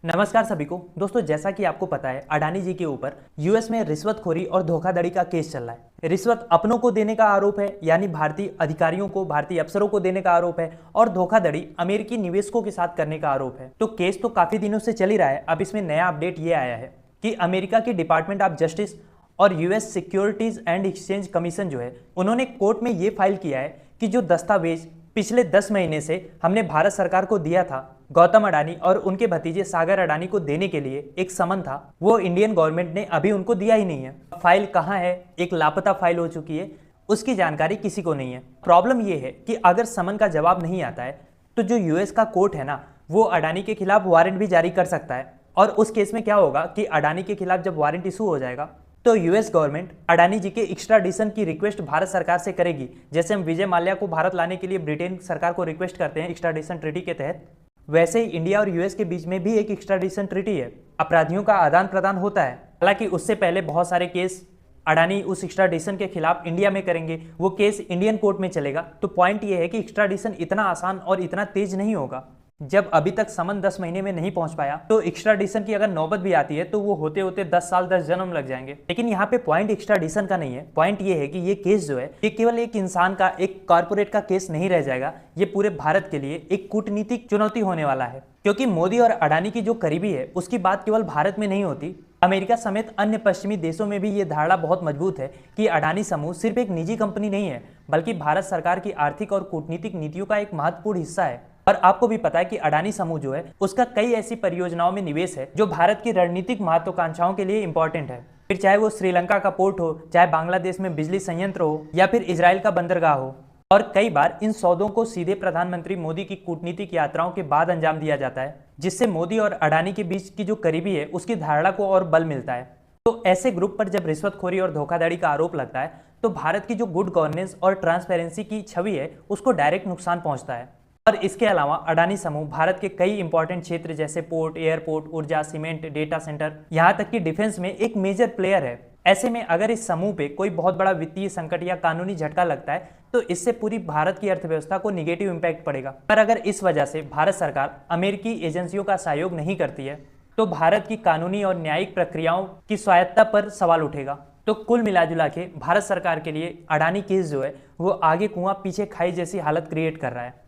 नमस्कार सभी को दोस्तों, जैसा कि आपको पता है अडानी जी के ऊपर यूएस में रिश्वतखोरी और धोखाधड़ी का केस चल रहा है। रिश्वत अपनों को देने का आरोप है, यानी भारतीय अधिकारियों को, भारतीय अफसरों को देने का आरोप है, और धोखाधड़ी अमेरिकी निवेशकों के साथ करने का आरोप है। तो केस तो काफी दिनों से चल ही रहा है। अब इसमें नया अपडेट ये आया है कि अमेरिका की डिपार्टमेंट ऑफ जस्टिस और US securities and exchange commission जो है, उन्होंने कोर्ट में ये फाइल किया है कि जो दस्तावेज पिछले 10 महीने से हमने भारत सरकार को दिया था गौतम अडानी और उनके भतीजे सागर अडानी को देने के लिए, एक समन था, वो इंडियन गवर्नमेंट ने अभी उनको दिया ही नहीं है। फाइल कहाँ है, एक लापता फाइल हो चुकी है, उसकी जानकारी किसी को नहीं है। प्रॉब्लम ये है कि अगर समन का जवाब नहीं आता है तो जो यूएस का कोर्ट है ना, वो अडानी के खिलाफ वारंट भी जारी कर सकता है। और उस केस में क्या होगा कि अडानी के खिलाफ जब वारंट इशू हो जाएगा तो यूएस गवर्नमेंट अडानी जी के एक्स्ट्राडिशन की रिक्वेस्ट भारत सरकार से करेगी। जैसे हम विजय माल्या को भारत लाने के लिए ब्रिटेन सरकार को रिक्वेस्ट करते हैं एक्स्ट्राडिशन ट्रीटी के तहत, वैसे ही इंडिया और यूएस के बीच में भी एक एक्स्ट्राडिशन ट्रीटी है। अपराधियों का आदान प्रदान होता है। हालांकि उससे पहले बहुत सारे केस अडानी उस एक्स्ट्राडिशन के खिलाफ इंडिया में करेंगे, वो केस इंडियन कोर्ट में चलेगा। तो पॉइंट ये है कि एक्स्ट्राडिशन इतना आसान और इतना तेज नहीं होगा। जब अभी तक समन 10 महीने में नहीं पहुंच पाया तो एक्स्ट्राडिशन की अगर नौबत भी आती है तो वो होते होते 10 साल 10 जन्म लग जाएंगे। लेकिन यहाँ पे पॉइंट एक्स्ट्राडिशन का नहीं है। पॉइंट ये है कि ये केस जो है, ये केवल एक इंसान का, एक कॉर्पोरेट का केस नहीं रह जाएगा। ये पूरे भारत के लिए एक कूटनीतिक चुनौती होने वाला है, क्योंकि मोदी और अडानी की जो करीबी है उसकी बात केवल भारत में नहीं होती, अमेरिका समेत अन्य पश्चिमी देशों में भी ये धारणा बहुत मजबूत है कि अडानी समूह सिर्फ एक निजी कंपनी नहीं है, बल्कि भारत सरकार की आर्थिक और कूटनीतिक नीतियों का एक महत्वपूर्ण हिस्सा है। और आपको भी पता है कि अडानी समूह जो है, उसका कई ऐसी परियोजनाओं में निवेश है जो भारत की रणनीतिक महत्वाकांक्षाओं के लिए इंपॉर्टेंट है। फिर चाहे वो श्रीलंका का पोर्ट हो, चाहे बांग्लादेश में बिजली संयंत्र हो, या फिर इजराइल का बंदरगाह हो। और कई बार इन सौदों को सीधे प्रधानमंत्री मोदी की कूटनीतिक यात्राओं के बाद अंजाम दिया जाता है, जिससे मोदी और अडानी के बीच की जो करीबी है उसकी धारणा को और बल मिलता है। तो ऐसे ग्रुप पर जब रिश्वतखोरी और धोखाधड़ी का आरोप लगता है तो भारत की जो गुड गवर्नेंस और ट्रांसपेरेंसी की छवि है उसको डायरेक्ट नुकसान पहुंचता है। और इसके अलावा अडानी समूह भारत के कई इंपॉर्टेंट क्षेत्र जैसे पोर्ट, एयरपोर्ट, ऊर्जा, सीमेंट, डेटा सेंटर, यहाँ तक कि डिफेंस में एक मेजर प्लेयर है। ऐसे में अगर इस समूह पे कोई बहुत बड़ा वित्तीय संकट या कानूनी झटका लगता है तो इससे पूरी भारत की अर्थव्यवस्था को निगेटिव इम्पैक्ट पड़ेगा। पर अगर इस वजह से भारत सरकार अमेरिकी एजेंसियों का सहयोग नहीं करती है तो भारत की कानूनी और न्यायिक प्रक्रियाओं की स्वायत्तता पर सवाल उठेगा। तो कुल मिलाजुला के भारत सरकार के लिए अडानी केस जो है वो आगे कुआं पीछे खाई जैसी हालत क्रिएट कर रहा है।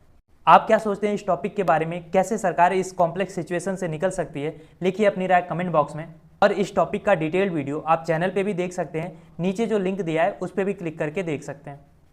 आप क्या सोचते हैं इस टॉपिक के बारे में? कैसे सरकार इस कॉम्प्लेक्स सिचुएशन से निकल सकती है? लिखिए अपनी राय कमेंट बॉक्स में। और इस टॉपिक का डिटेल्ड वीडियो आप चैनल पे भी देख सकते हैं। नीचे जो लिंक दिया है उस पर भी क्लिक करके देख सकते हैं।